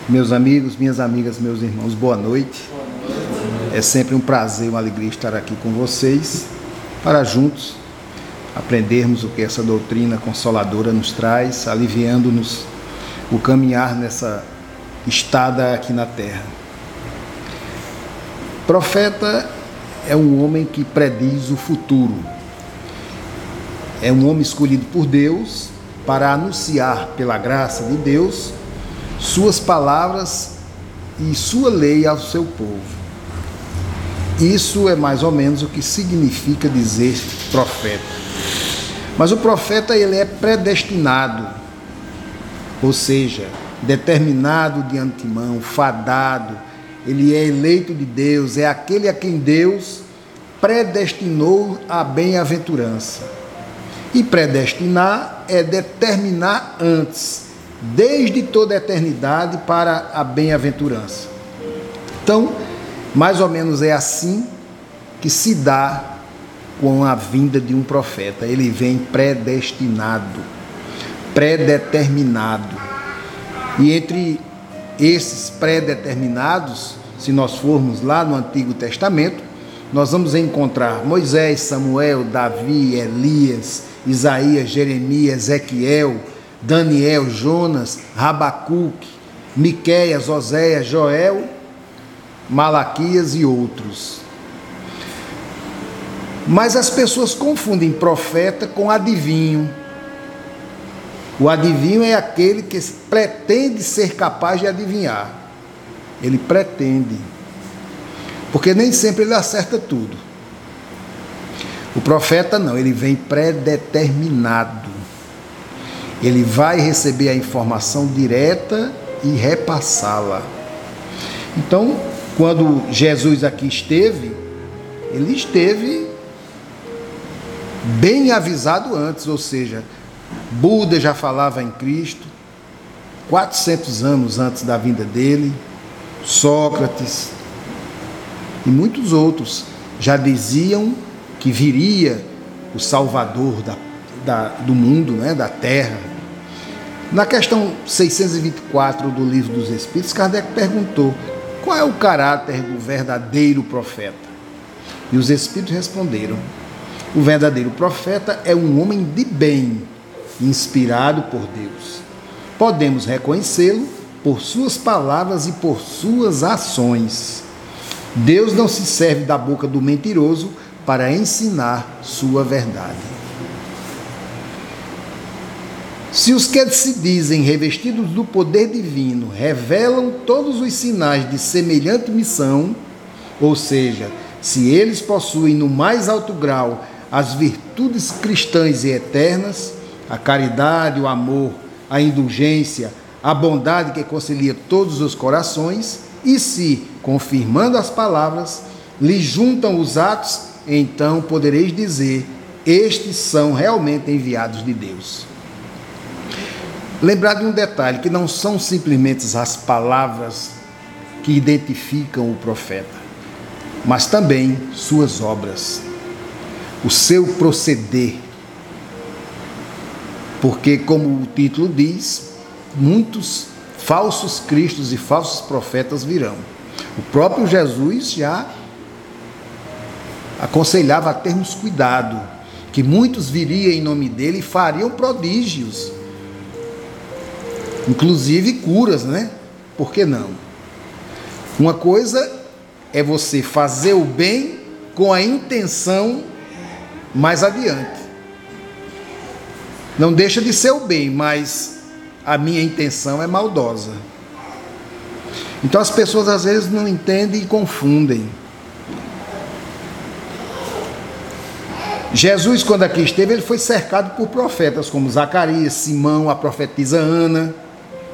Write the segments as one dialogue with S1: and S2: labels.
S1: Meus amigos, minhas amigas, meus irmãos, boa noite. É sempre um prazer, uma alegria estar aqui com vocês para juntos aprendermos o que essa doutrina consoladora nos traz, aliviando-nos o caminhar nessa estada aqui na terra. Profeta é um homem que prediz o futuro. É um homem escolhido por Deus para anunciar, pela graça de Deus, suas palavras e sua lei ao seu povo. Isso é mais ou menos o que significa dizer profeta. Mas o profeta, ele é predestinado, ou seja, determinado de antemão, fadado. Ele é eleito de Deus, é aquele a quem Deus predestinou à bem-aventurança. E predestinar é determinar antes, desde toda a eternidade, para a bem-aventurança. Então, mais ou menos é assim que se dá com a vinda de um profeta. Ele vem predestinado, predeterminado. E entre esses predeterminados, se nós formos lá no Antigo Testamento, nós vamos encontrar Moisés, Samuel, Davi, Elias, Isaías, Jeremias, Ezequiel, Daniel, Jonas, Rabacuque, Miqueias, Oséias, Joel, Malaquias e outros. Mas as pessoas confundem profeta com adivinho. O adivinho é aquele que pretende ser capaz de adivinhar. Ele pretende, porque nem sempre ele acerta tudo. O profeta não, ele vem predeterminado. Ele vai receber a informação direta e repassá-la. Então, quando Jesus aqui esteve, ele esteve bem avisado antes, ou seja, Buda já falava em Cristo 400 anos antes da vinda dele, Sócrates e muitos outros já diziam que viria o Salvador do mundo, né, da terra. Na questão 624 do Livro dos Espíritos, Kardec perguntou: qual é o caráter do verdadeiro profeta? E os Espíritos responderam: o verdadeiro profeta é um homem de bem, inspirado por Deus. Podemos reconhecê-lo por suas palavras e por suas ações. Deus não se serve da boca do mentiroso para ensinar sua verdade. Se os que se dizem revestidos do poder divino revelam todos os sinais de semelhante missão, ou seja, se eles possuem no mais alto grau as virtudes cristãs e eternas, a caridade, o amor, a indulgência, a bondade que concilia todos os corações, e se, confirmando as palavras, lhe juntam os atos, então podereis dizer: estes são realmente enviados de Deus. Lembrar de um detalhe, que não são simplesmente as palavras que identificam o profeta, mas também suas obras, o seu proceder. Porque, como o título diz, muitos falsos cristos e falsos profetas virão. O próprio Jesus já aconselhava a termos cuidado, que muitos viriam em nome dele e fariam prodígios, inclusive curas, né? Por que não? Uma coisa é você fazer o bem com a intenção mais adiante. Não deixa de ser o bem, mas a minha intenção é maldosa. Então as pessoas às vezes não entendem e confundem. Jesus, quando aqui esteve, ele foi cercado por profetas como Zacarias, Simão, a profetisa Ana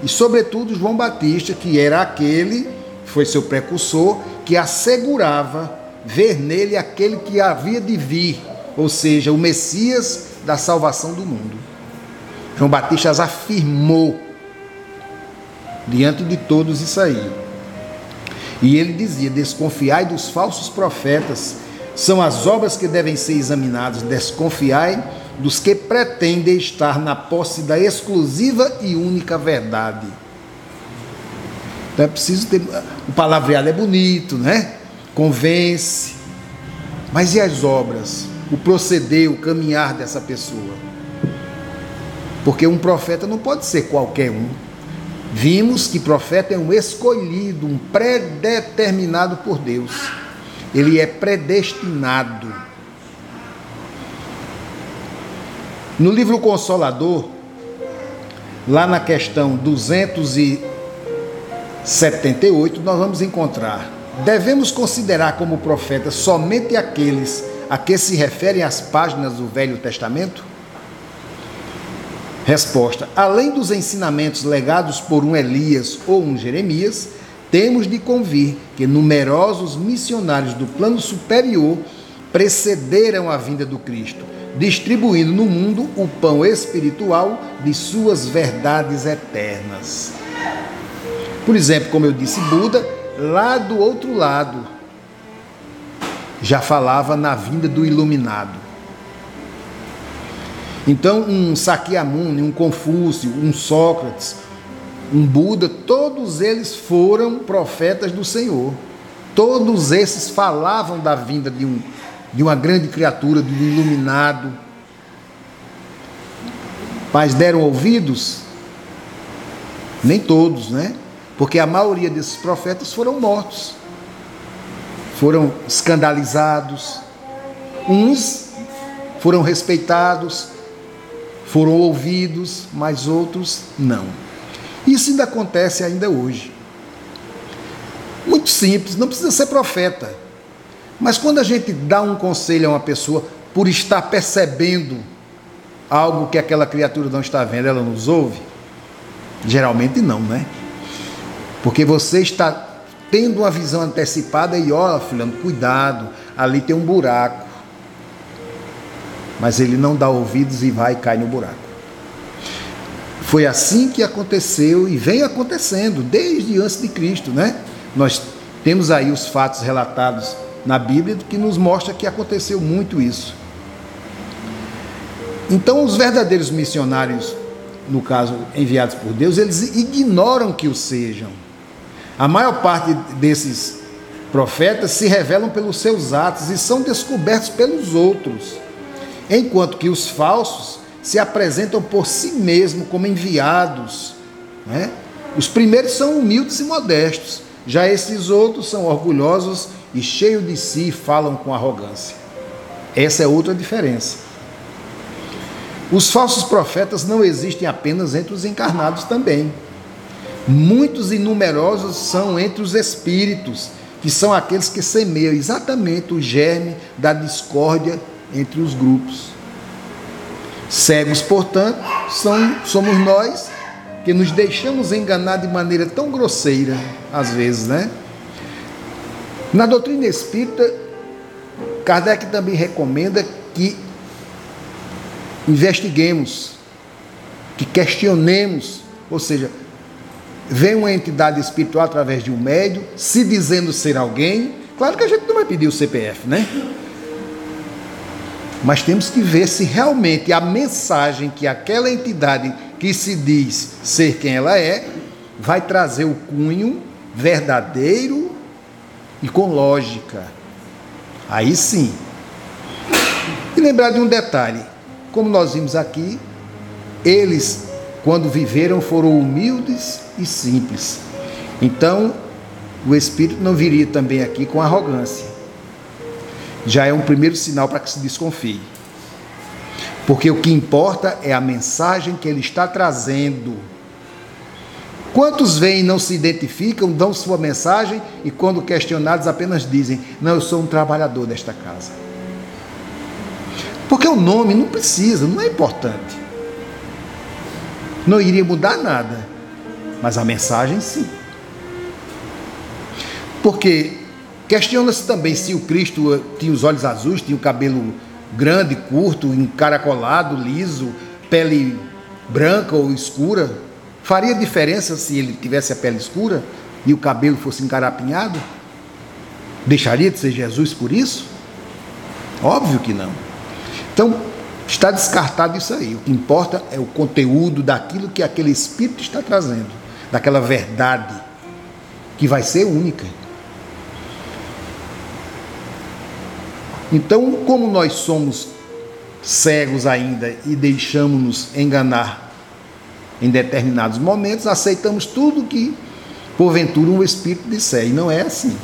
S1: e, sobretudo, João Batista, que era aquele, foi seu precursor, que assegurava ver nele aquele que havia de vir, ou seja, o Messias da salvação do mundo. João Batista as afirmou diante de todos isso aí. E ele dizia: desconfiai dos falsos profetas, são as obras que devem ser examinadas, desconfiai dos que pretendem estar na posse da exclusiva e única verdade. Então é preciso ter... O palavreado é bonito, né? Convence. Mas e as obras? O proceder, o caminhar dessa pessoa? Porque um profeta não pode ser qualquer um. Vimos que profeta é um escolhido, um predeterminado por Deus. Ele é predestinado. No livro Consolador, lá na questão 278, nós vamos encontrar: devemos considerar como profetas somente aqueles a que se referem as páginas do Velho Testamento? Resposta: além dos ensinamentos legados por um Elias ou um Jeremias, temos de convir que numerosos missionários do plano superior precederam a vinda do Cristo, distribuindo no mundo o pão espiritual de suas verdades eternas. Por exemplo, como eu disse, Buda, lá do outro lado, já falava na vinda do iluminado. Então, um Sakyamuni, um Confúcio, um Sócrates, um Buda, todos eles foram profetas do Senhor. Todos esses falavam da vinda de uma grande criatura, de um iluminado. Mas deram ouvidos? Nem todos, né? Porque a maioria desses profetas foram mortos. Foram escandalizados. Uns foram respeitados, foram ouvidos, mas outros não. Isso ainda acontece ainda hoje. Muito simples, não precisa ser profeta. Mas quando a gente dá um conselho a uma pessoa por estar percebendo algo que aquela criatura não está vendo, ela nos ouve? Geralmente não, né? Porque você está tendo uma visão antecipada e olha, fulano, cuidado, ali tem um buraco. Mas ele não dá ouvidos e vai e cai no buraco. Foi assim que aconteceu e vem acontecendo desde antes de Cristo, né? Nós temos aí os fatos relatados na Bíblia que nos mostra que aconteceu muito isso. Então, os verdadeiros missionários, no caso enviados por Deus, eles ignoram que o sejam. A maior parte desses profetas se revelam pelos seus atos e são descobertos pelos outros, enquanto que os falsos se apresentam por si mesmos como enviados, né? Os primeiros são humildes e modestos, já esses outros são orgulhosos e cheios de si e falam com arrogância. Essa é outra diferença. Os falsos profetas não existem apenas entre os encarnados também. Muitos e numerosos são entre os espíritos, que são aqueles que semeiam exatamente o germe da discórdia entre os grupos. Cegos, portanto, somos nós que nos deixamos enganar de maneira tão grosseira, às vezes, né? Na doutrina espírita, Kardec também recomenda que investiguemos, que questionemos, ou seja, vem uma entidade espiritual através de um médium, se dizendo ser alguém. Claro que a gente não vai pedir o CPF, né? Mas temos que ver se realmente a mensagem que aquela entidade que se diz ser quem ela é, vai trazer o cunho verdadeiro e com lógica. Aí sim. E lembrar de um detalhe, como nós vimos aqui, eles, quando viveram, foram humildes e simples. Então, o Espírito não viria também aqui com arrogância. Já é um primeiro sinal para que se desconfie. Porque o que importa é a mensagem que ele está trazendo. Quantos vêm e não se identificam, dão sua mensagem e, quando questionados, apenas dizem: não, eu sou um trabalhador desta casa. Porque o nome não precisa, não é importante. Não iria mudar nada, mas a mensagem sim. Porque questiona-se também se o Cristo tinha os olhos azuis, tinha o cabelo grande, curto, encaracolado, liso, pele branca ou escura. Faria diferença se ele tivesse a pele escura e o cabelo fosse encarapinhado? Deixaria de ser Jesus por isso? Óbvio que não. Então, está descartado isso aí. O que importa é o conteúdo daquilo que aquele Espírito está trazendo, daquela verdade. que vai ser única. Então, como nós somos cegos ainda e deixamos-nos enganar em determinados momentos, aceitamos tudo que porventura um espírito disser, e não é assim.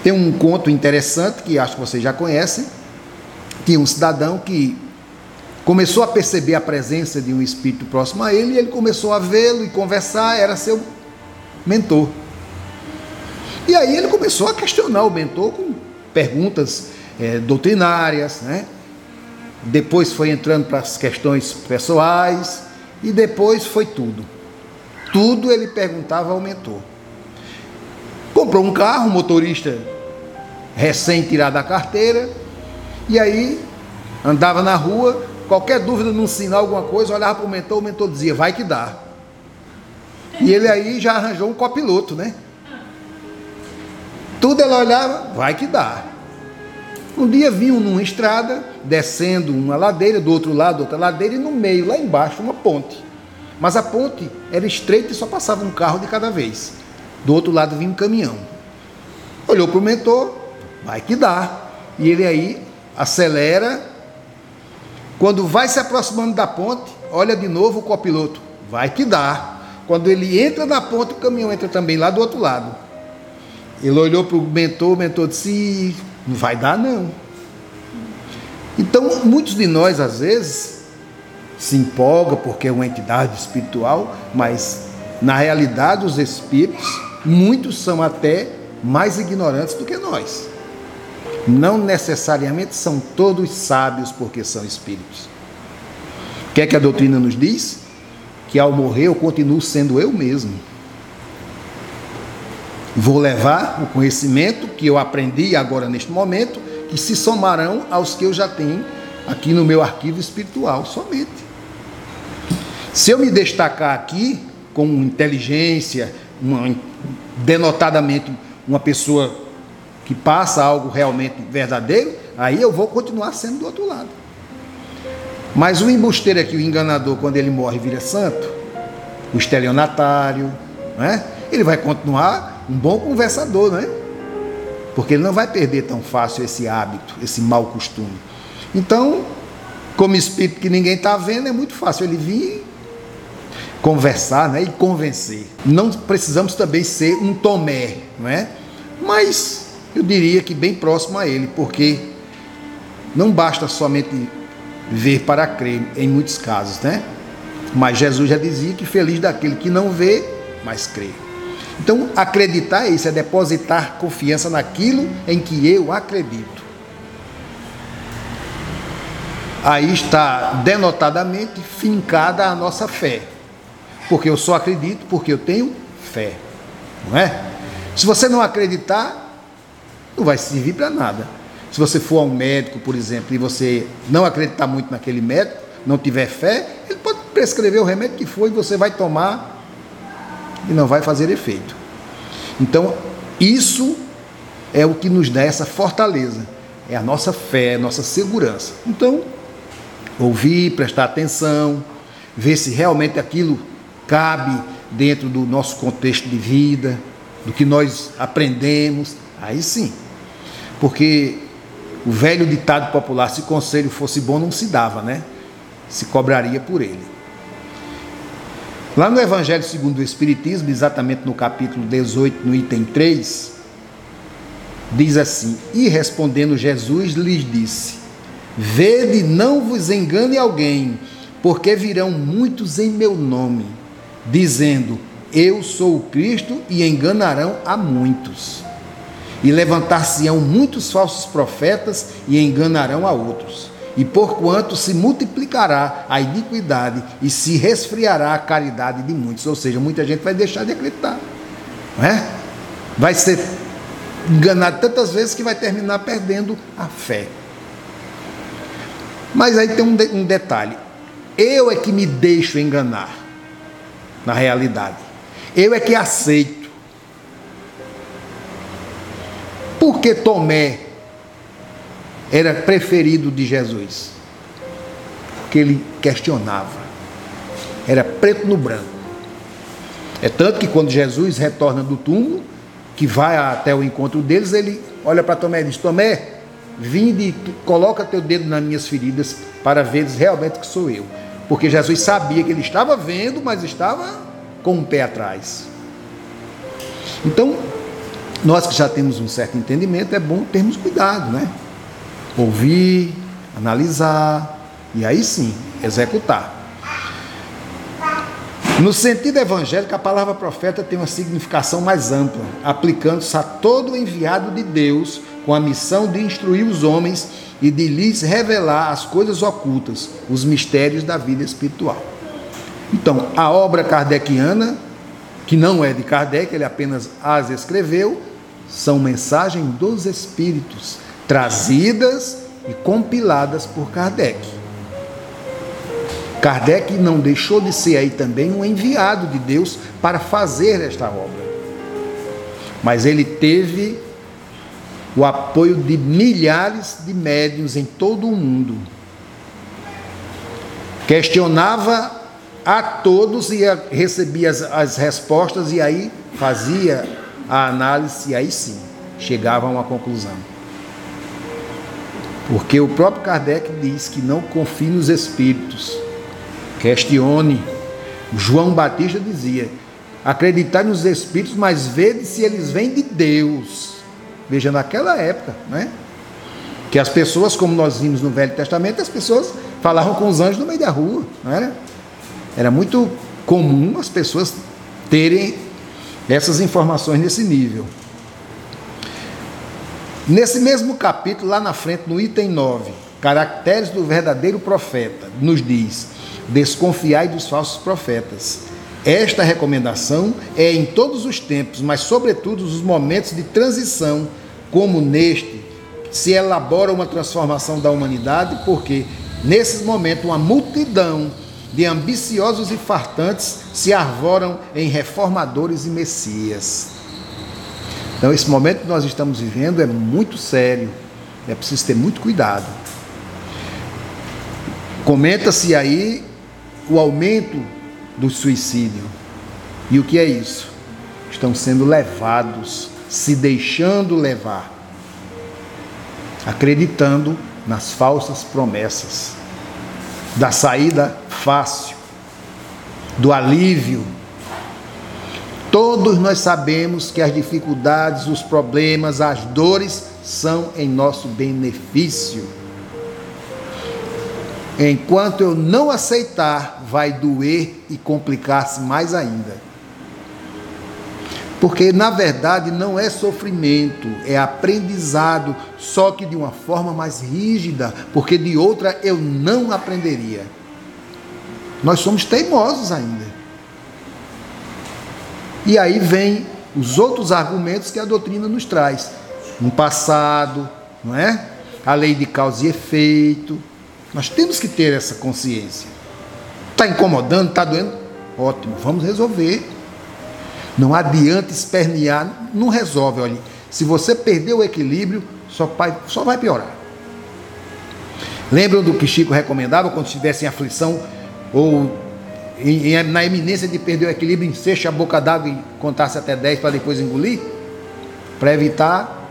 S1: Tem um conto interessante que acho que vocês já conhecem. Tinha um cidadão que começou a perceber a presença de um espírito próximo a ele, e ele começou a vê-lo e conversar, era seu mentor. E aí ele começou a questionar o mentor com perguntas doutrinárias, né? Depois foi entrando para as questões pessoais, e depois foi tudo. Tudo ele perguntava ao mentor. Comprou um carro, um motorista recém-tirado da carteira, e aí andava na rua, qualquer dúvida num sinal, alguma coisa, olhava para o mentor dizia, vai que dá. E ele aí já arranjou um copiloto, né? Tudo ele olhava, vai que dá. Um dia vinham numa estrada, descendo uma ladeira, do outro lado outra ladeira, e no meio, lá embaixo, uma ponte. Mas a ponte era estreita e só passava um carro de cada vez. Do outro lado vinha um caminhão. Olhou para o mentor, vai que dá. E ele aí acelera. Quando vai se aproximando da ponte, olha de novo o copiloto, vai que dá. Quando ele entra na ponte, o caminhão entra também lá do outro lado. Ele olhou para o mentor disse, não vai dar não. Então, muitos de nós, às vezes, se empolgam porque é uma entidade espiritual, mas, na realidade, os espíritos, muitos são até mais ignorantes do que nós. Não necessariamente são todos sábios porque são espíritos. O que é que a doutrina nos diz? Que ao morrer eu continuo sendo eu mesmo. Vou levar o conhecimento que eu aprendi agora neste momento, que se somarão aos que eu já tenho aqui no meu arquivo espiritual, somente. Se eu me destacar aqui com inteligência, denotadamente uma pessoa que passa algo realmente verdadeiro, aí eu vou continuar sendo do outro lado. Mas o embusteiro aqui, o enganador, quando ele morre vira santo, o estelionatário, né? Ele vai continuar um bom conversador, né? Porque ele não vai perder tão fácil esse hábito, esse mau costume. Então, como espírito que ninguém está vendo, é muito fácil ele vir conversar, né? E convencer. Não precisamos também ser um Tomé, não é? Mas eu diria que bem próximo a ele, porque não basta somente ver para crer em muitos casos, né? Mas Jesus já dizia que feliz daquele que não vê, mas crê. Então, acreditar é isso, é depositar confiança naquilo em que eu acredito. Aí está denotadamente fincada a nossa fé. Porque eu só acredito porque eu tenho fé. Não é? Se você não acreditar, não vai servir para nada. Se você for a um médico, por exemplo, e você não acreditar muito naquele médico, não tiver fé, ele pode prescrever o remédio que for e você vai tomar e não vai fazer efeito. Então, isso é o que nos dá essa fortaleza, é a nossa fé, a nossa segurança. Então, ouvir, prestar atenção, ver se realmente aquilo cabe dentro do nosso contexto de vida, do que nós aprendemos, aí sim. Porque o velho ditado popular, se conselho fosse bom, não se dava, né? Se cobraria por ele. Lá no Evangelho segundo o Espiritismo, exatamente no capítulo 18, no item 3, diz assim: e respondendo Jesus lhes disse, vede, não vos engane alguém, porque virão muitos em meu nome, dizendo, eu sou o Cristo, e enganarão a muitos. E levantar-se-ão muitos falsos profetas, e enganarão a outros. E porquanto se multiplicará a iniquidade e se resfriará a caridade de muitos. Ou seja, muita gente vai deixar de acreditar. Não é? Vai ser enganado tantas vezes que vai terminar perdendo a fé. Mas aí tem um detalhe. Eu é que me deixo enganar, na realidade. Eu é que aceito. Por que Tomé era preferido de Jesus? Porque ele questionava. Era preto no branco. É tanto que quando Jesus retorna do túmulo, que vai até o encontro deles, ele olha para Tomé e diz: Tomé, vinde e coloca teu dedo nas minhas feridas para veres realmente que sou eu. Porque Jesus sabia que ele estava vendo, mas estava com o pé atrás. Então, nós que já temos um certo entendimento, é bom termos cuidado, né? Ouvir, analisar e aí sim, executar. No sentido evangélico, a palavra profeta tem uma significação mais ampla, aplicando-se a todo enviado de Deus com a missão de instruir os homens e de lhes revelar as coisas ocultas, os mistérios da vida espiritual. Então, a obra kardeciana, que não é de Kardec, ele apenas as escreveu, são mensagens dos Espíritos, trazidas e compiladas por Kardec. Kardec não deixou de ser aí também um enviado de Deus para fazer esta obra. Mas ele teve o apoio de milhares de médiuns em todo o mundo. Questionava a todos e recebia as respostas e aí fazia a análise e aí sim, chegava a uma conclusão. Porque o próprio Kardec diz que não confie nos espíritos. Questione. João Batista dizia: acreditai nos espíritos, mas vede se eles vêm de Deus. Veja, naquela época, né? Que as pessoas, como nós vimos no Velho Testamento, as pessoas falavam com os anjos no meio da rua, não era? Era muito comum as pessoas terem essas informações nesse nível. Nesse mesmo capítulo, lá na frente, no item 9, caracteres do verdadeiro profeta, nos diz: desconfiai dos falsos profetas. Esta recomendação é em todos os tempos, mas sobretudo nos momentos de transição, como neste, se elabora uma transformação da humanidade, porque nesses momentos uma multidão de ambiciosos e fartantes se arvoram em reformadores e messias. Então esse momento que nós estamos vivendo é muito sério, é preciso ter muito cuidado. Comenta-se aí o aumento do suicídio. E o que é isso? Estão sendo levados, se deixando levar, acreditando nas falsas promessas, da saída fácil, do alívio. Todos nós sabemos que as dificuldades, os problemas, as dores são em nosso benefício. Enquanto eu não aceitar, vai doer e complicar-se mais ainda. Porque, na verdade, não é sofrimento, é aprendizado, só que de uma forma mais rígida, porque de outra eu não aprenderia. Nós somos teimosos ainda. E aí vem os outros argumentos que a doutrina nos traz. Um passado, não é? A lei de causa e efeito. Nós temos que ter essa consciência. Está incomodando, está doendo? Ótimo, vamos resolver. Não adianta espernear, não resolve. Olha, se você perder o equilíbrio, só vai piorar. Lembram do que Chico recomendava quando estivesse em aflição ou na iminência de perder o equilíbrio, encheche a boca d'água e contasse até 10 para depois engolir? Para evitar,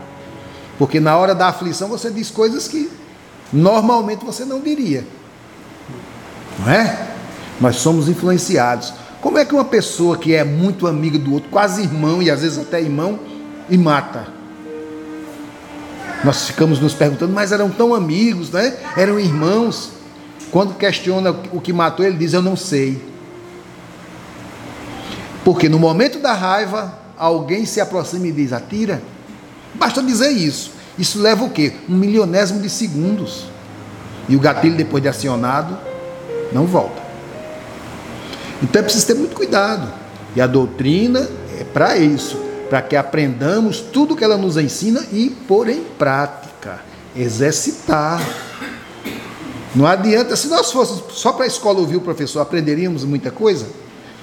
S1: porque na hora da aflição você diz coisas que normalmente você não diria, não é? Nós somos influenciados. Como é que uma pessoa que é muito amiga do outro, quase irmão e às vezes até irmão, e mata? Nós ficamos nos perguntando, mas eram tão amigos, né? Eram irmãos. Quando questiona o que matou, ele diz: eu não sei. Porque no momento da raiva, alguém se aproxima e diz: atira. Basta dizer isso. Isso leva o quê? 1/1000º de segundos. E o gatilho, depois de acionado, não volta. Então é preciso ter muito cuidado. E a doutrina é para isso, para que aprendamos tudo que ela nos ensina e pôr em prática, exercitar. Não adianta, se nós fôssemos só para a escola ouvir o professor, aprenderíamos muita coisa?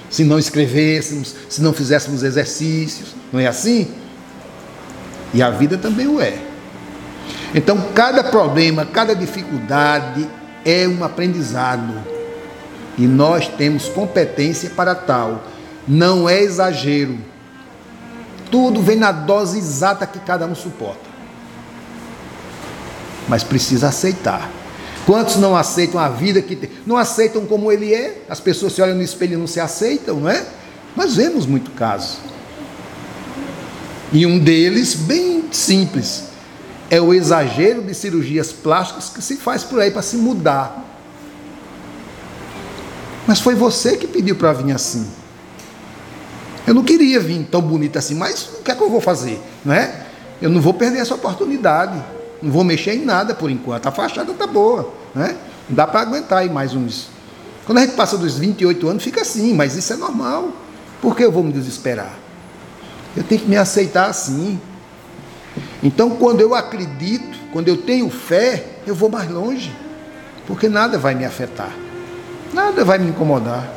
S1: Se não escrevêssemos, se não fizéssemos exercícios, não é assim? E a vida também o é. Então, cada problema, cada dificuldade é um aprendizado. E nós temos competência para tal. Não é exagero. Tudo vem na dose exata que cada um suporta. Mas precisa aceitar. Quantos não aceitam a vida que tem? Não aceitam como ele é? As pessoas se olham no espelho e não se aceitam, não é? Nós vemos muito caso. E um deles, bem simples, é o exagero de cirurgias plásticas que se faz por aí para se mudar. Mas foi você que pediu para vir assim. Eu não queria vir tão bonita assim, mas o que é que eu vou fazer? Não é? Eu não vou perder essa oportunidade. Não vou mexer em nada por enquanto. A fachada está boa. Né? Não dá para aguentar aí mais uns. Quando a gente passa dos 28 anos, fica assim, mas isso é normal. Por que eu vou me desesperar? Eu tenho que me aceitar assim. Então, quando eu acredito, quando eu tenho fé, eu vou mais longe. Porque nada vai me afetar. Nada vai me incomodar.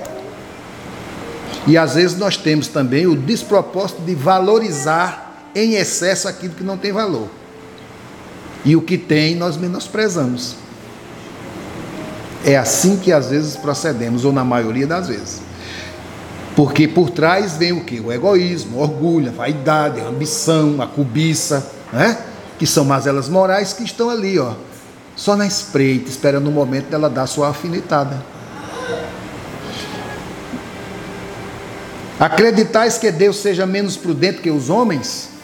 S1: E às vezes nós temos também o despropósito de valorizar em excesso aquilo que não tem valor. E o que tem, nós menosprezamos. É assim que às vezes procedemos, ou na maioria das vezes. Porque por trás vem o quê? O egoísmo, o orgulho, a vaidade, a ambição, a cobiça, né? Que são mazelas morais que estão ali, ó, só na espreita, esperando o momento dela dar sua alfinetada. Acreditais que Deus seja menos prudente que os homens?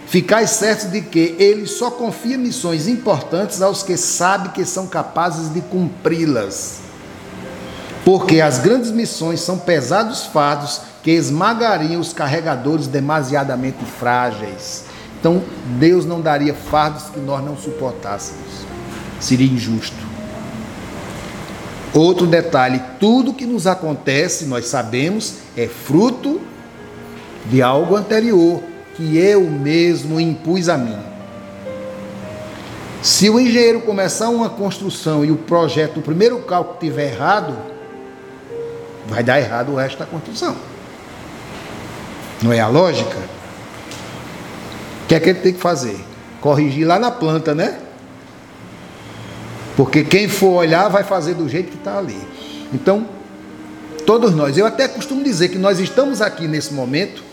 S1: Ficais certos de que Ele só confia missões importantes aos que sabe que são capazes de cumpri-las. Porque as grandes missões são pesados fardos que esmagariam os carregadores demasiadamente frágeis. Então, Deus não daria fardos que nós não suportássemos. Seria injusto. Outro detalhe, tudo que nos acontece, nós sabemos, é fruto de algo anterior, que eu mesmo impus a mim. Se o engenheiro começar uma construção e o projeto, o primeiro cálculo estiver errado, vai dar errado o resto da construção. Não é a lógica? O que é que ele tem que fazer? Corrigir lá na planta, né? Porque quem for olhar vai fazer do jeito que está ali. Então, todos nós, eu até costumo dizer que nós estamos aqui nesse momento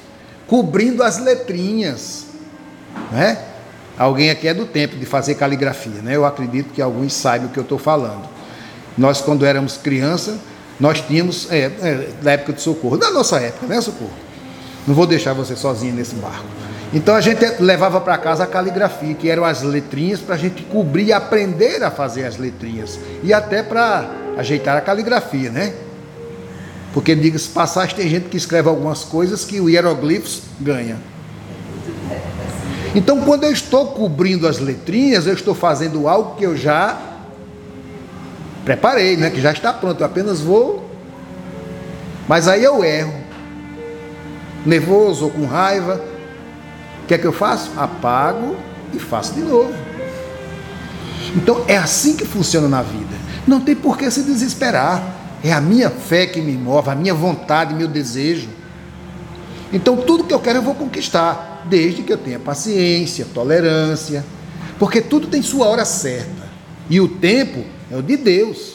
S1: cobrindo as letrinhas, né? Alguém aqui é do tempo de fazer caligrafia, né? Eu acredito que alguns saibam o que eu estou falando. Nós, quando éramos criança, nós tínhamos, da época de Socorro, da nossa época, né, Socorro? Não vou deixar você sozinha nesse barco. Então a gente levava para casa a caligrafia, que eram as letrinhas para a gente cobrir e aprender a fazer as letrinhas. E até para ajeitar a caligrafia, né? Porque, diga-se passagem, tem gente que escreve algumas coisas que o hieroglifos ganha. Então, quando eu estou cobrindo as letrinhas, eu estou fazendo algo que eu já preparei, né? Que já está pronto, eu apenas vou. Mas aí eu erro. Nervoso ou com raiva. O que é que eu faço? Apago e faço de novo. Então, é assim que funciona na vida. Não tem por que se desesperar. É a minha fé que me move, a minha vontade, meu desejo. Então, tudo que eu quero eu vou conquistar, desde que eu tenha paciência, tolerância, porque tudo tem sua hora certa. E o tempo é o de Deus.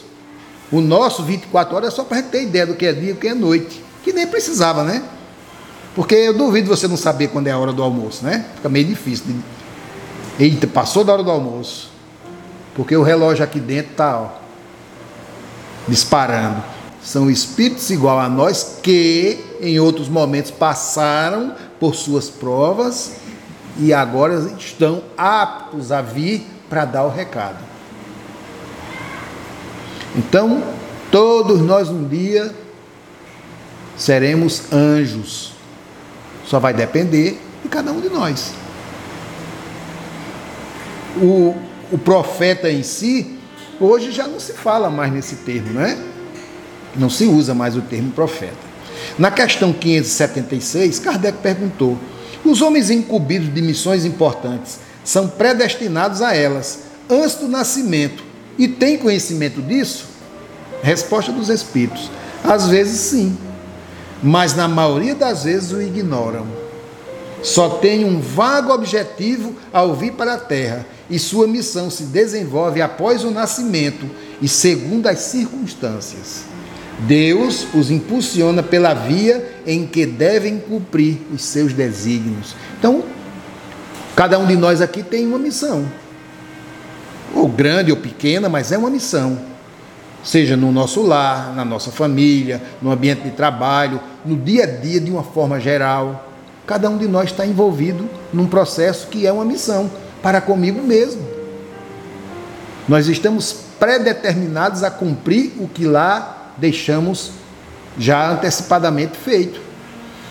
S1: O nosso 24 horas é só para a gente ter ideia do que é dia e do que é noite, que nem precisava, né? Porque eu duvido você não saber quando é a hora do almoço, né? Fica meio difícil. Eita, passou da hora do almoço. Porque o relógio aqui dentro está, ó, disparando. São espíritos igual a nós que em outros momentos passaram por suas provas e agora estão aptos a vir para dar o recado. Então, todos nós um dia seremos anjos. Só vai depender de cada um de nós. O profeta em si, hoje já não se fala mais nesse termo, não é? Não se usa mais o termo profeta. Na questão 576, Kardec perguntou: os homens incumbidos de missões importantes são predestinados a elas antes do nascimento e têm conhecimento disso? Resposta dos espíritos: às vezes sim, mas na maioria das vezes o ignoram. Só tem um vago objetivo ao vir para a Terra e sua missão se desenvolve após o nascimento e segundo as circunstâncias. Deus os impulsiona pela via em que devem cumprir os seus desígnios. Então, cada um de nós aqui tem uma missão, ou grande ou pequena, mas é uma missão. Seja no nosso lar, na nossa família, no ambiente de trabalho, no dia a dia de uma forma geral. Cada um de nós está envolvido num processo que é uma missão para comigo mesmo. Nós estamos predeterminados a cumprir o que lá deixamos já antecipadamente feito.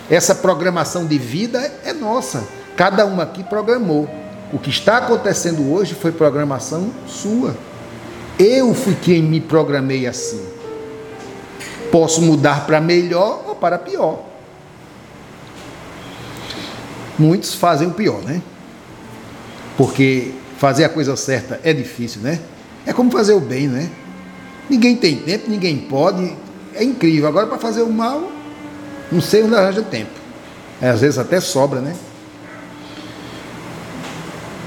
S1: Essa programação de vida é nossa. Cada um aqui programou. O que está acontecendo hoje foi programação sua. Eu fui quem me programei assim. Posso mudar para melhor ou para pior. Muitos fazem o pior, né? Porque fazer a coisa certa é difícil, né? É como fazer o bem, né? Ninguém tem tempo, ninguém pode. É incrível. Agora, para fazer o mal, não sei onde arranja tempo. Às vezes até sobra, né?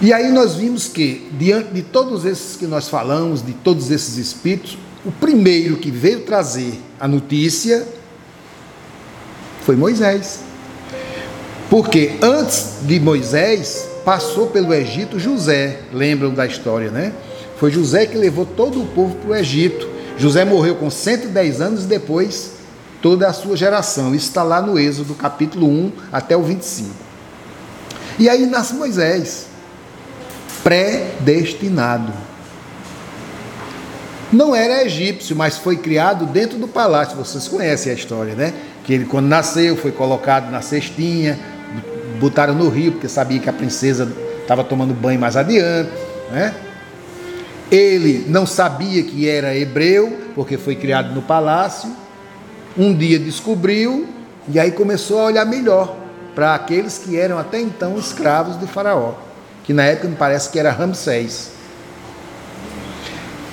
S1: E aí nós vimos que, diante de todos esses que nós falamos, de todos esses espíritos, o primeiro que veio trazer a notícia foi Moisés. Porque antes de Moisés, passou pelo Egito José. Lembram da história, né? Foi José que levou todo o povo para o Egito. José morreu com 110 anos e depois toda a sua geração. Isso está lá no Êxodo, capítulo 1 até o 25. E aí nasce Moisés, predestinado. Não era egípcio, mas foi criado dentro do palácio. Vocês conhecem a história, né? Que ele, quando nasceu, foi colocado na cestinha, botaram no rio, porque sabia que a princesa estava tomando banho mais adiante, né? Ele não sabia que era hebreu, porque foi criado no palácio. Um dia descobriu, e aí começou a olhar melhor para aqueles que eram até então escravos de Faraó, que na época me parece que era Ramsés.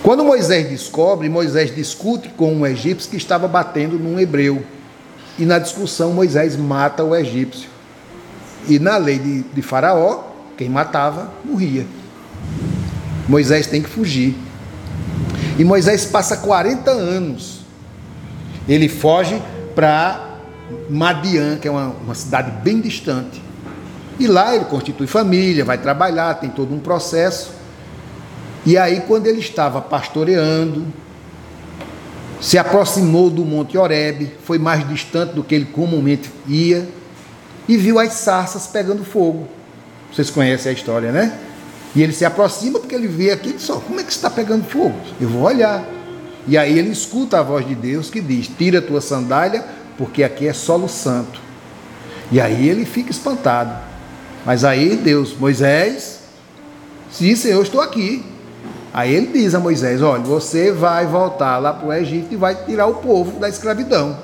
S1: Quando Moisés descobre, Moisés discute com um egípcio que estava batendo num hebreu. E na discussão Moisés mata o egípcio. E na lei de Faraó, quem matava, morria. Moisés tem que fugir. E Moisés passa 40 anos. Ele foge para Madiã, que é uma cidade bem distante. E lá ele constitui família, vai trabalhar, tem todo um processo. E aí, quando ele estava pastoreando, se aproximou do Monte Horebe, foi mais distante do que ele comumente ia, e viu as sarças pegando fogo. Vocês conhecem a história, né? E ele se aproxima porque ele vê aqui e diz: como é que está pegando fogo? Eu vou olhar. E aí ele escuta a voz de Deus que diz: tira a tua sandália, porque aqui é solo santo. E aí ele fica espantado. Mas aí Deus: Moisés, sim, Senhor, estou aqui. Aí ele diz a Moisés: olha, você vai voltar lá para o Egito e vai tirar o povo da escravidão.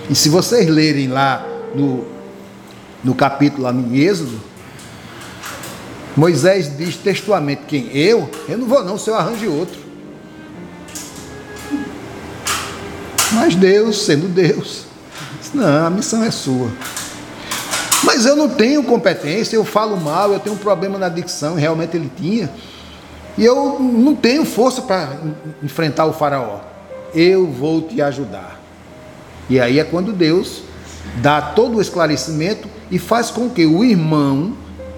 S1: E se vocês lerem lá no capítulo lá em Êxodo, Moisés diz textualmente: quem? Eu não vou não, o Senhor arranje outro. Mas Deus, sendo Deus, disse: não, a missão é sua. Mas eu não tenho competência, eu falo mal, eu tenho um problema na dicção, realmente ele tinha. E eu não tenho força para enfrentar o faraó. Eu vou te ajudar. E aí é quando Deus dá todo o esclarecimento e faz com que o irmão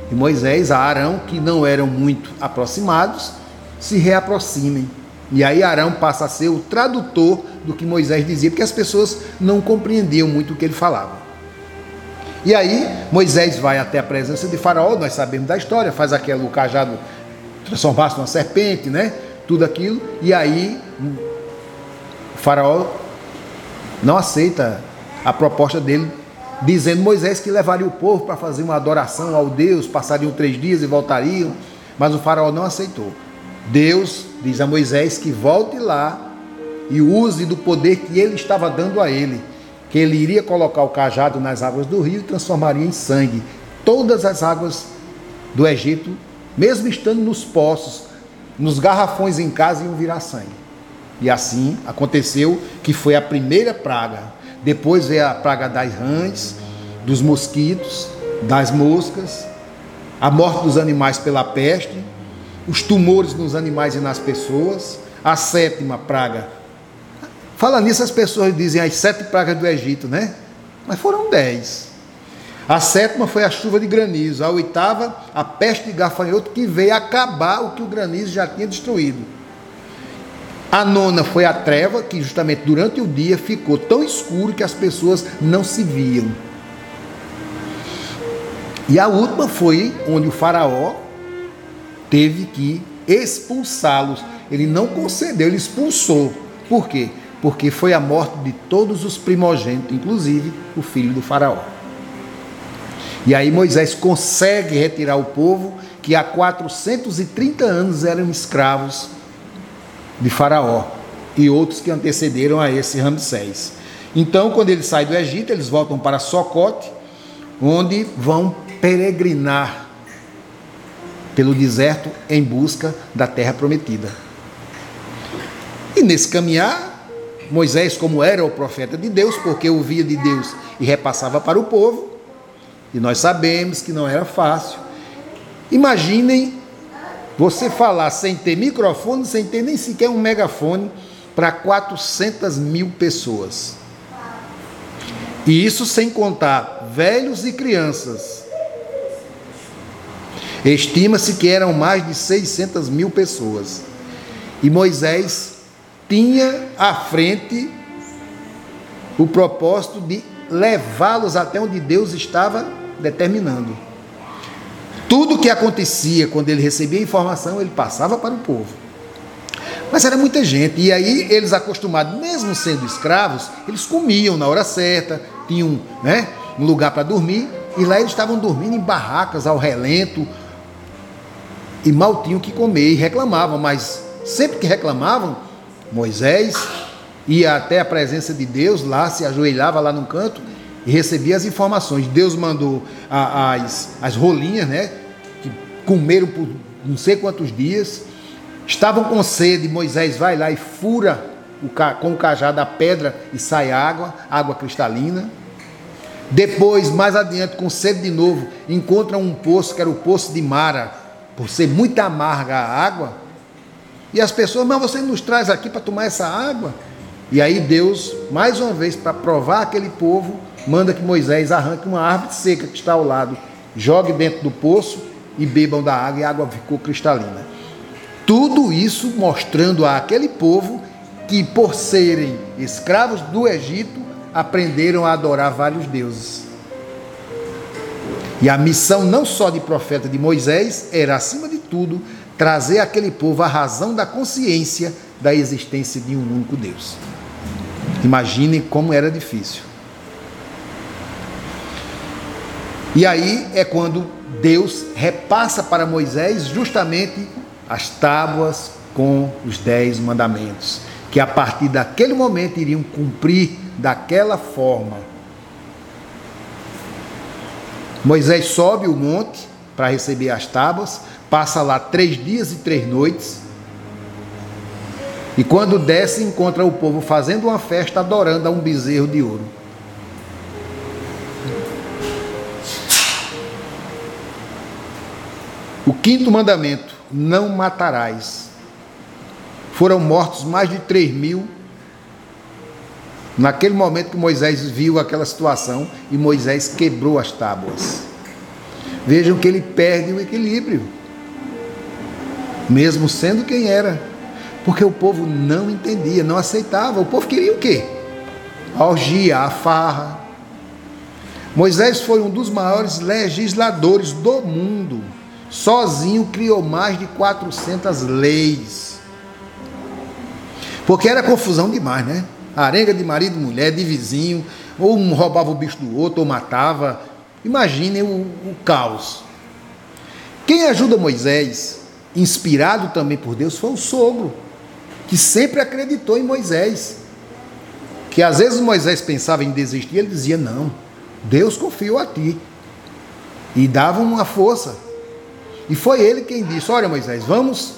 S1: de Moisés, Arão, que não eram muito aproximados, se reaproximem. E aí Arão passa a ser o tradutor do que Moisés dizia, porque as pessoas não compreendiam muito o que ele falava. E aí Moisés vai até a presença de Faraó, nós sabemos da história, faz aquele cajado transformar-se numa serpente, né? Tudo aquilo, e aí o Faraó não aceita a proposta dele, dizendo Moisés que levaria o povo para fazer uma adoração ao Deus, passariam 3 dias e voltariam, mas o Faraó não aceitou. Deus diz a Moisés que volte lá e use do poder que ele estava dando a ele, que ele iria colocar o cajado nas águas do rio e transformaria em sangue todas as águas do Egito, mesmo estando nos poços, nos garrafões em casa, iam virar sangue. E assim aconteceu, que foi a primeira praga. Depois veio a praga das rãs, dos mosquitos, das moscas, a morte dos animais pela peste, os tumores nos animais e nas pessoas. A 7ª praga Fala nisso, as pessoas dizem as 7 pragas do Egito, né? Mas foram 10. A 7ª foi a chuva de granizo. A 8ª, a peste de gafanhoto, que veio acabar o que o granizo já tinha destruído. A 9ª foi a treva, que justamente durante o dia ficou tão escuro que as pessoas não se viam. E a última foi onde o faraó teve que expulsá-los. Ele não concedeu, ele expulsou. Por quê? Porque foi a morte de todos os primogênitos, inclusive o filho do faraó. E aí Moisés consegue retirar o povo que há 430 anos eram escravos de faraó e outros que antecederam a esse Ramsés. Então, quando eles saem do Egito, eles voltam para Socote, onde vão peregrinar pelo deserto em busca da terra prometida. E nesse caminhar, Moisés, como era o profeta de Deus, porque ouvia de Deus e repassava para o povo, e nós sabemos que não era fácil. Imaginem você falar sem ter microfone, sem ter nem sequer um megafone, para 400 mil pessoas. E isso sem contar velhos e crianças. Estima-se que eram mais de 600 mil pessoas. E Moisés tinha à frente o propósito de levá-los até onde Deus estava determinando. Tudo o que acontecia quando ele recebia informação, ele passava para o povo. Mas era muita gente, e aí eles, acostumados, mesmo sendo escravos, eles comiam na hora certa, tinham, um lugar para dormir, e lá eles estavam dormindo em barracas ao relento, e mal tinham o que comer, e reclamavam, mas sempre que reclamavam, Moisés ia até a presença de Deus, lá se ajoelhava lá num canto, e recebia as informações. Deus mandou as rolinhas, que comeram por não sei quantos dias, estavam com sede. Moisés vai lá e fura com o cajado a pedra e sai água cristalina. Depois, mais adiante, com sede de novo, encontra um poço, que era o poço de Mara, por ser muito amarga a água. E as pessoas, mas você nos traz aqui para tomar essa água? E aí Deus, mais uma vez, para provar aquele povo, manda que Moisés arranque uma árvore seca que está ao lado, jogue dentro do poço e bebam da água, e a água ficou cristalina. Tudo isso mostrando àquele povo que, por serem escravos do Egito, aprenderam a adorar vários deuses. E a missão não só de profeta de Moisés era, acima de tudo, trazer àquele povo a razão da consciência da existência de um único Deus. Imaginem como era difícil. E aí é quando Deus repassa para Moisés justamente as tábuas com os 10 mandamentos, que a partir daquele momento iriam cumprir daquela forma. Moisés sobe o monte para receber as tábuas, passa lá 3 dias e 3 noites, e quando desce, encontra o povo fazendo uma festa, adorando a um bezerro de ouro. O 5º mandamento: não matarás. Foram mortos mais de 3.000 naquele momento que Moisés viu aquela situação, e Moisés quebrou as tábuas. Vejam que ele perde o equilíbrio, mesmo sendo quem era, porque o povo não entendia, não aceitava. O povo queria o quê? A orgia, a farra. Moisés foi um dos maiores legisladores do mundo. Sozinho criou mais de 400 leis. Porque era confusão demais, Arenga de marido e mulher, de vizinho, ou um roubava o bicho do outro, ou matava. Imaginem o caos. Quem ajuda Moisés, inspirado também por Deus, foi o sogro, que sempre acreditou em Moisés. Que às vezes Moisés pensava em desistir, ele dizia: não, Deus confiou a ti. E dava uma força. E foi ele quem disse: olha, Moisés, vamos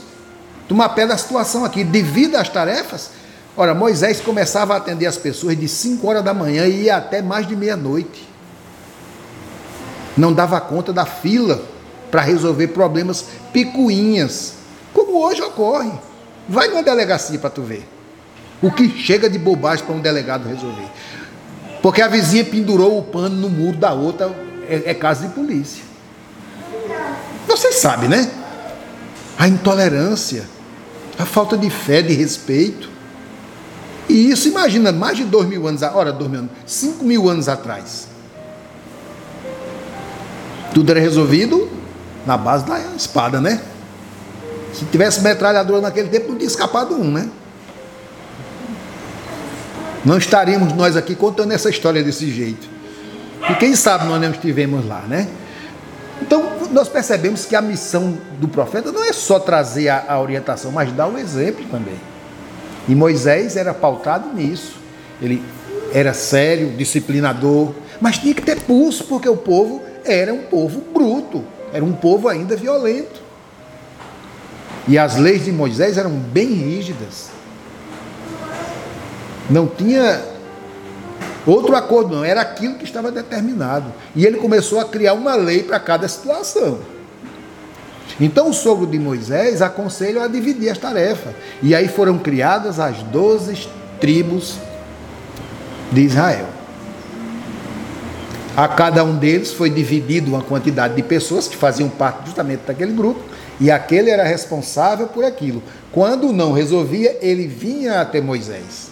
S1: tomar pé da situação aqui, divida as tarefas. Ora, Moisés começava a atender as pessoas de 5 horas da manhã e ia até mais de meia-noite. Não dava conta da fila para resolver problemas picuinhas, como hoje ocorre. Vai numa delegacia para tu ver. O que chega de bobagem para um delegado resolver? Porque a vizinha pendurou o pano no muro da outra, é caso de polícia. Vocês sabem, né? A intolerância, a falta de fé, de respeito. E isso, imagina, mais de 2.000 anos, 5.000 anos atrás. Tudo era resolvido na base da espada, né? Se tivesse metralhadora naquele tempo, não tinha escapado um, né? Não estaríamos nós aqui contando essa história desse jeito. E quem sabe nós não estivemos lá, né? Então, nós percebemos que a missão do profeta não é só trazer a orientação, mas dar o exemplo também. E Moisés era pautado nisso. Ele era sério, disciplinador, mas tinha que ter pulso, porque o povo era um povo bruto, era um povo ainda violento. E as leis de Moisés eram bem rígidas. Não tinha outro acordo, não. Era aquilo que estava determinado. E ele começou a criar uma lei para cada situação. Então o sogro de Moisés aconselha a dividir as tarefas. E aí foram criadas as 12 tribos de Israel. A cada um deles foi dividido uma quantidade de pessoas que faziam parte justamente daquele grupo. E aquele era responsável por aquilo. Quando não resolvia, ele vinha até Moisés.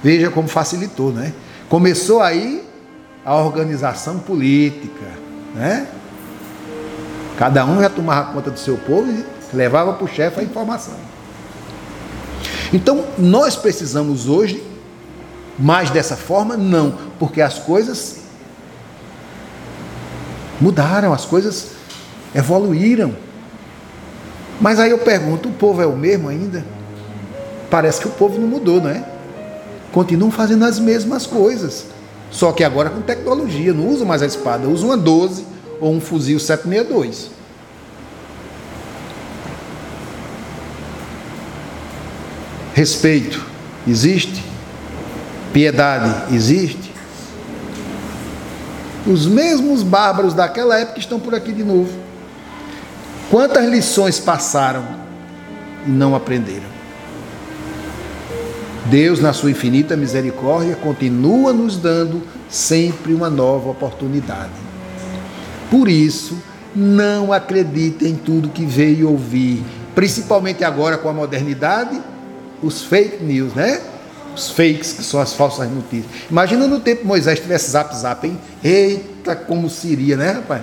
S1: Veja como facilitou, né? Começou aí a organização política, né? Cada um já tomava conta do seu povo e levava para o chefe a informação. Então, nós precisamos hoje mais dessa forma? Não, porque as coisas mudaram, as coisas evoluíram. Mas aí eu pergunto, o povo é o mesmo ainda? Parece que o povo não mudou, não é? Continuam fazendo as mesmas coisas, só que agora com tecnologia, não usa mais a espada, usa uma 12 ou um fuzil 762. Respeito existe? Piedade existe? Os mesmos bárbaros daquela época estão por aqui de novo. Quantas lições passaram e não aprenderam? Deus, na sua infinita misericórdia, continua nos dando sempre uma nova oportunidade. Por isso, não acredite em tudo que veio ouvir, principalmente agora com a modernidade, os fake news, né? Os fakes, que são as falsas notícias. Imagina no tempo que Moisés tivesse zap, hein? Eita, como seria, né, rapaz?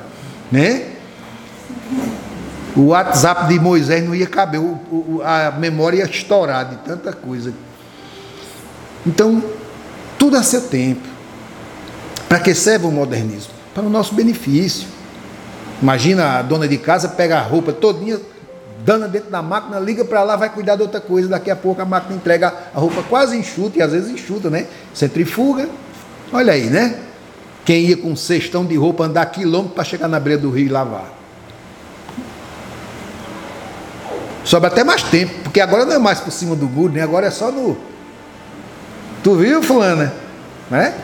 S1: Né? O WhatsApp de Moisés não ia caber, a memória ia estourar de tanta coisa. Então, tudo a seu tempo. Para que serve o modernismo? Para o nosso benefício. Imagina a dona de casa pega a roupa todinha, dando dentro da máquina, liga para lá, vai cuidar de outra coisa, daqui a pouco a máquina entrega a roupa quase enxuta, e às vezes enxuta, né? Centrifuga. Olha aí, né? Quem ia com um cestão de roupa andar quilômetros para chegar na beira do rio e lavar. Sobra até mais tempo, porque agora não é mais por cima do muro, né? Agora é só no... Tu viu, fulana? Né?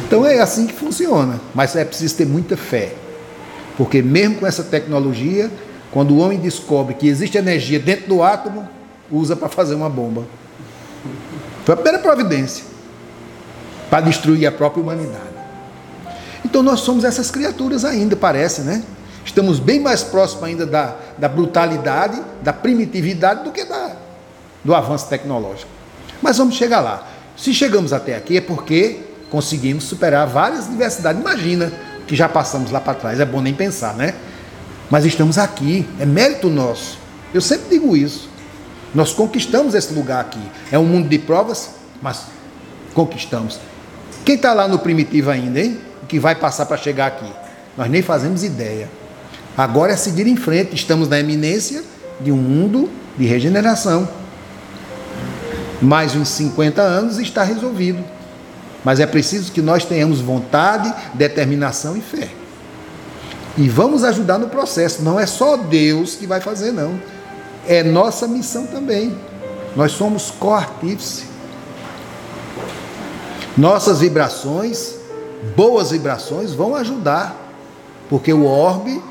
S1: Então é assim que funciona. Mas é preciso ter muita fé. Porque mesmo com essa tecnologia, quando o homem descobre que existe energia dentro do átomo, usa para fazer uma bomba. Foi a primeira providência. Para destruir a própria humanidade. Então nós somos essas criaturas ainda, parece, né? Estamos bem mais próximos ainda da brutalidade, da primitividade, do que do avanço tecnológico. Mas vamos chegar lá. Se chegamos até aqui é porque conseguimos superar várias diversidades. Imagina que já passamos lá para trás, é bom nem pensar, né? Mas estamos aqui, é mérito nosso. Eu sempre digo isso. Nós conquistamos esse lugar aqui. É um mundo de provas, mas conquistamos. Quem está lá no primitivo ainda, hein? O que vai passar para chegar aqui? Nós nem fazemos ideia. Agora é seguir em frente. Estamos na eminência de um mundo de regeneração. Mais uns 50 anos e está resolvido. Mas é preciso que nós tenhamos vontade, determinação e fé. E vamos ajudar no processo. Não é só Deus que vai fazer, não. É nossa missão também. Nós somos co-artífice. Nossas vibrações, boas vibrações, vão ajudar. Porque o orbe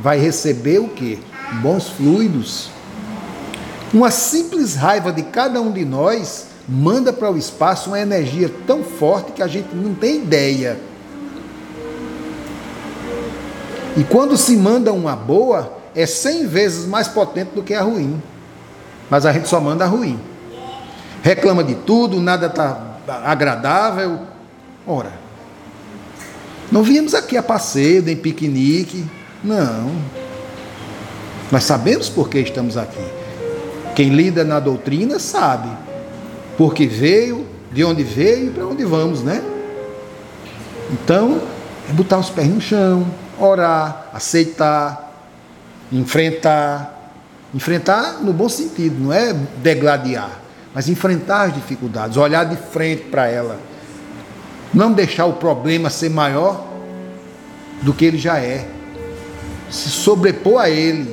S1: vai receber o quê? Bons fluidos. Uma simples raiva de cada um de nós manda para o espaço uma energia tão forte que a gente não tem ideia. E quando se manda uma boa, é 100 vezes mais potente do que a ruim. Mas a gente só manda a ruim. Reclama de tudo, nada está agradável. Ora, não viemos aqui a passeio, nem piquenique. Não. Nós sabemos por que estamos aqui. Quem lida na doutrina sabe por que veio, de onde veio e para onde vamos, né? Então, é botar os pés no chão, orar, aceitar, enfrentar. Enfrentar no bom sentido, não é degladiar, mas enfrentar as dificuldades, olhar de frente para ela. Não deixar o problema ser maior do que ele já é. Se sobrepor a ele.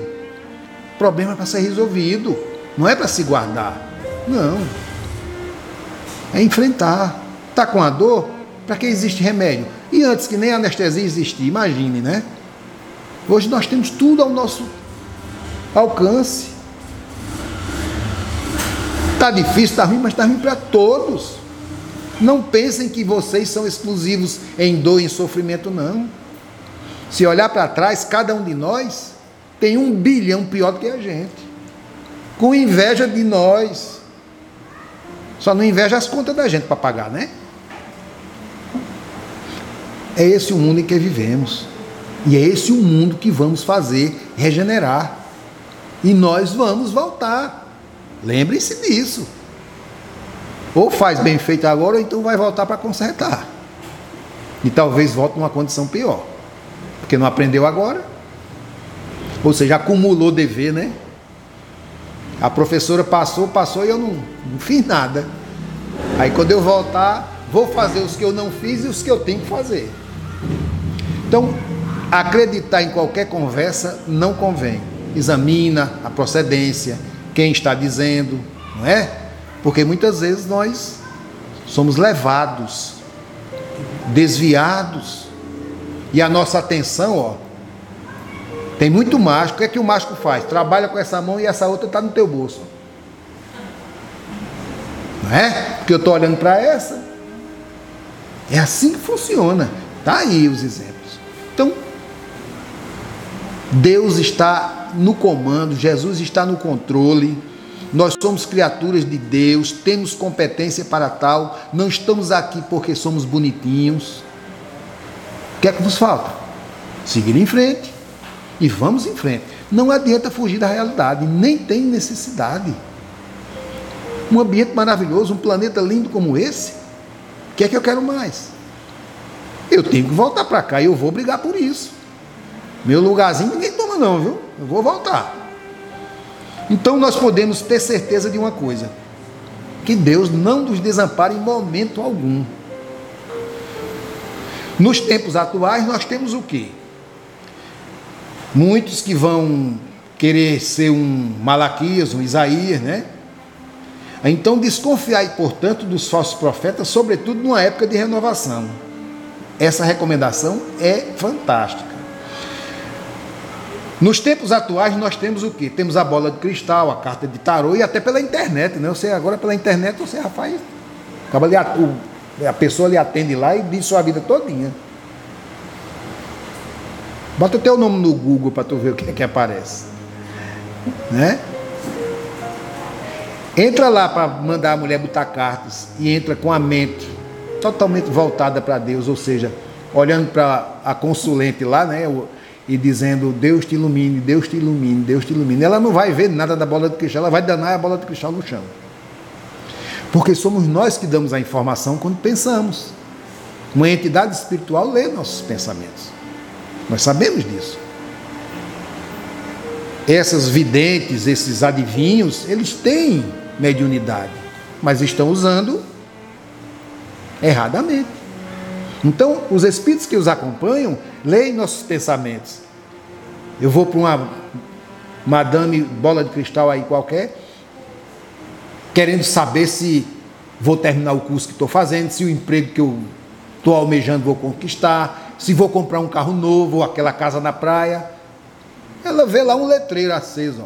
S1: O problema é para ser resolvido, não é para se guardar. Não. É enfrentar. Está com a dor? Para que existe remédio? E antes que nem a anestesia existia, imagine, né? Hoje nós temos tudo ao nosso alcance. Está difícil, está ruim, mas está ruim para todos. Não pensem que vocês são exclusivos em dor e em sofrimento, não. Se olhar para trás, cada um de nós tem 1 bilhão pior do que a gente, com inveja de nós. Só não inveja as contas da gente para pagar, né? É esse o mundo em que vivemos. E é esse o mundo que vamos fazer regenerar. E nós vamos voltar. Lembrem-se disso. Ou faz bem feito agora, ou então vai voltar para consertar. E talvez volte numa condição pior. Porque não aprendeu agora. Ou seja, acumulou dever, né? A professora passou e eu não fiz nada. Aí quando eu voltar, vou fazer os que eu não fiz e os que eu tenho que fazer. Então, acreditar em qualquer conversa não convém. Examina a procedência, quem está dizendo, não é? Porque muitas vezes nós somos levados, desviados, e a nossa atenção, tem muito mágico. O que é que o mágico faz? Trabalha com essa mão e essa outra está no teu bolso. Não é? Porque eu estou olhando para essa. É assim que funciona. Está aí os exemplos. Então, Deus está no comando, Jesus está no controle, nós somos criaturas de Deus, temos competência para tal, não estamos aqui porque somos bonitinhos. O que é que nos falta? Seguir em frente, e vamos em frente. Não adianta fugir da realidade, nem tem necessidade. Um ambiente maravilhoso, um planeta lindo como esse, o que é que eu quero mais? Eu tenho que voltar para cá e eu vou brigar por isso. Meu lugarzinho ninguém toma não, viu? Eu vou voltar. Então nós podemos ter certeza de uma coisa, que Deus não nos desampara em momento algum. Nos tempos atuais nós temos o quê? Muitos que vão querer ser um Malaquias, um Isaías, né? Então desconfiai, portanto, dos falsos profetas, sobretudo numa época de renovação. Essa recomendação é fantástica. Nos tempos atuais nós temos o quê? Temos a bola de cristal, a carta de tarô e até pela internet, né? Você agora pela internet você já faz, a pessoa lhe atende lá e diz sua vida todinha. Bota teu nome no Google para tu ver o que é que aparece, né? Entra lá para mandar a mulher botar cartas e entra com a mente totalmente voltada para Deus, ou seja, olhando para a consulente lá, né? E dizendo, Deus te ilumine, Deus te ilumine, Deus te ilumine. Ela não vai ver nada da bola de cristal, ela vai danar a bola de cristal no chão. Porque somos nós que damos a informação quando pensamos. Uma entidade espiritual lê nossos pensamentos. Nós sabemos disso. Essas videntes, esses adivinhos, eles têm mediunidade, mas estão usando erradamente. Então, os espíritos que os acompanham leem nossos pensamentos. Eu vou para uma madame bola de cristal aí qualquer, querendo saber se vou terminar o curso que estou fazendo, se o emprego que eu estou almejando vou conquistar, se vou comprar um carro novo ou aquela casa na praia. Ela vê lá um letreiro aceso,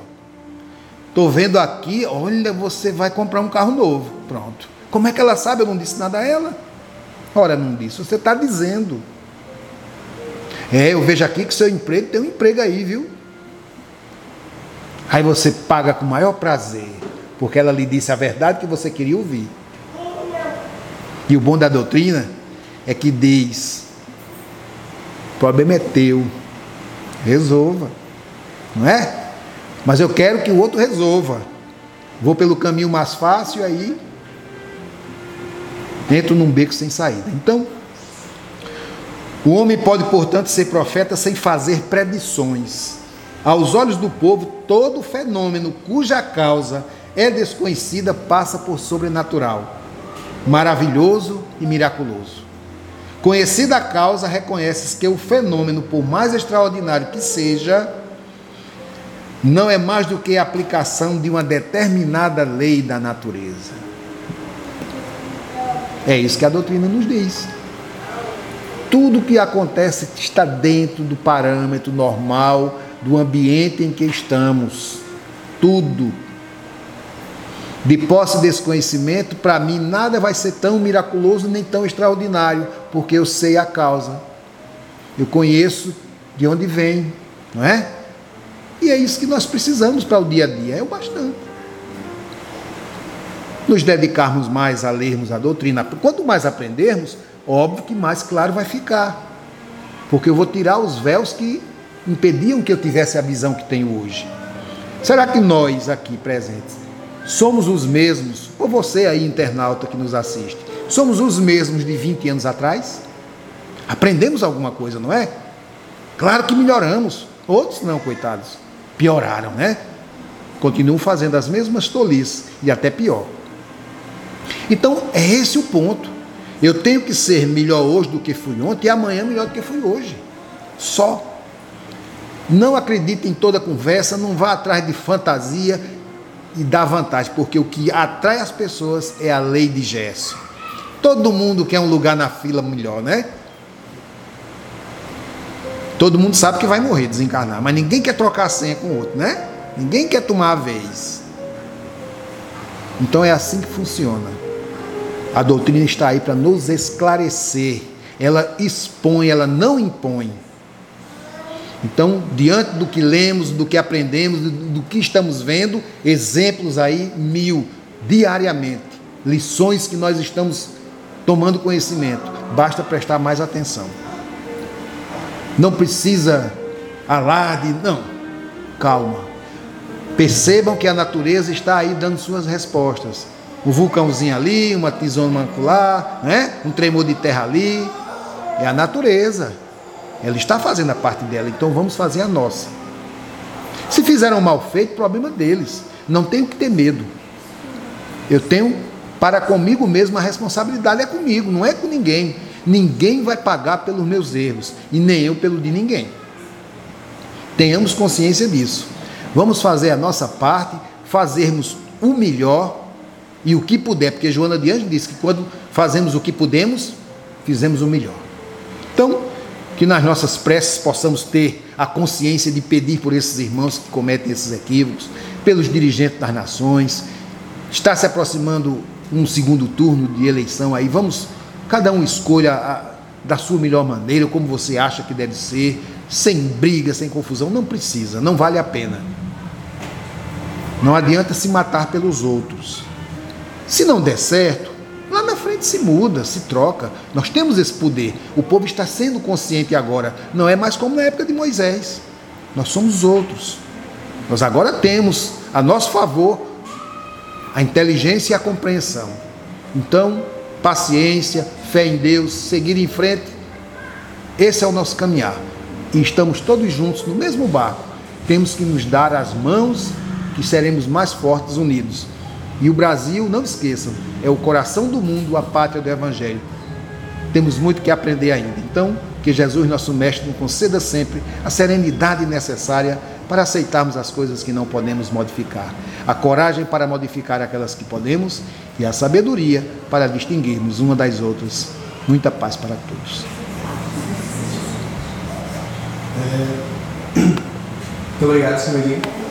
S1: estou vendo aqui, olha, você vai comprar um carro novo. Pronto. Como é que ela sabe? Eu não disse nada a ela. Ora, não disse, você está dizendo. Eu vejo aqui que seu emprego, tem um emprego aí, viu? Aí você paga com o maior prazer, porque ela lhe disse a verdade que você queria ouvir. E o bom da doutrina é que diz, o problema é teu, resolva, não é? Mas eu quero que o outro resolva. Vou pelo caminho mais fácil e aí entro num beco sem saída. Então, o homem pode, portanto, ser profeta sem fazer predições. Aos olhos do povo, todo fenômeno cuja causa é desconhecida passa por sobrenatural, maravilhoso e miraculoso. Conhecida a causa, reconheces que o fenômeno, por mais extraordinário que seja, não é mais do que a aplicação de uma determinada lei da natureza. É isso que a doutrina nos diz. Tudo que acontece está dentro do parâmetro normal do ambiente em que estamos. Tudo. De posse desse conhecimento, para mim nada vai ser tão miraculoso nem tão extraordinário, porque eu sei a causa. Eu conheço de onde vem, não é? E é isso que nós precisamos para o dia a dia, é o bastante. Nos dedicarmos mais a lermos a doutrina. Quanto mais aprendermos, óbvio que mais claro vai ficar. Porque eu vou tirar os véus que impediam que eu tivesse a visão que tenho hoje. Será que nós aqui presentes somos os mesmos, ou você aí internauta que nos assiste, somos os mesmos de 20 anos atrás? Aprendemos alguma coisa, não é? Claro que melhoramos. Outros não, coitados. Pioraram, né? Continuam fazendo as mesmas tolices e até pior. Então, é esse o ponto. Eu tenho que ser melhor hoje do que fui ontem e amanhã melhor do que fui hoje. Só. Não acredite em toda conversa, não vá atrás de fantasia e dá vantagem, porque o que atrai as pessoas é a lei de Gerson. Todo mundo quer um lugar na fila melhor, né? Todo mundo sabe que vai morrer, desencarnar, mas ninguém quer trocar a senha com o outro, né? Ninguém quer tomar a vez. Então é assim que funciona. A doutrina está aí para nos esclarecer. Ela expõe, ela não impõe. Então, diante do que lemos, do que aprendemos, do que estamos vendo, exemplos aí 1000 diariamente, lições que nós estamos tomando conhecimento, basta prestar mais atenção. Não precisa alarde, não, calma. Percebam que a natureza está aí dando suas respostas. Um vulcãozinho ali, uma tisona acolá, né? Um tremor de terra ali, é a natureza. Ela está fazendo a parte dela, então vamos fazer a nossa. Se fizeram mal feito, problema deles. Não tenho que ter medo. Eu tenho para comigo mesmo a responsabilidade é comigo, não é com ninguém. Ninguém vai pagar pelos meus erros e nem eu pelo de ninguém. Tenhamos consciência disso. Vamos fazer a nossa parte, fazermos o melhor e o que puder, porque Joana de Ângeles disse que quando fazemos o que podemos, fizemos o melhor. Então, que nas nossas preces possamos ter a consciência de pedir por esses irmãos que cometem esses equívocos, pelos dirigentes das nações. Está se aproximando um segundo turno de eleição aí, vamos, cada um escolha da sua melhor maneira, como você acha que deve ser, sem briga, sem confusão, não precisa, não vale a pena. Não adianta se matar pelos outros. Se não der certo, lá na frente se muda, se troca. Nós temos esse poder. O povo está sendo consciente agora. Não é mais como na época de Moisés. Nós somos outros. Nós agora temos a nosso favor a inteligência e a compreensão. Então, paciência, fé em Deus, seguir em frente. Esse é o nosso caminhar. E estamos todos juntos no mesmo barco. Temos que nos dar as mãos, que seremos mais fortes unidos. E o Brasil, não esqueçam, é o coração do mundo, a pátria do Evangelho. Temos muito que aprender ainda. Então, que Jesus, nosso Mestre, nos conceda sempre a serenidade necessária para aceitarmos as coisas que não podemos modificar, a coragem para modificar aquelas que podemos e a sabedoria para distinguirmos uma das outras. Muita paz para todos.
S2: Muito obrigado, senhor Guilherme.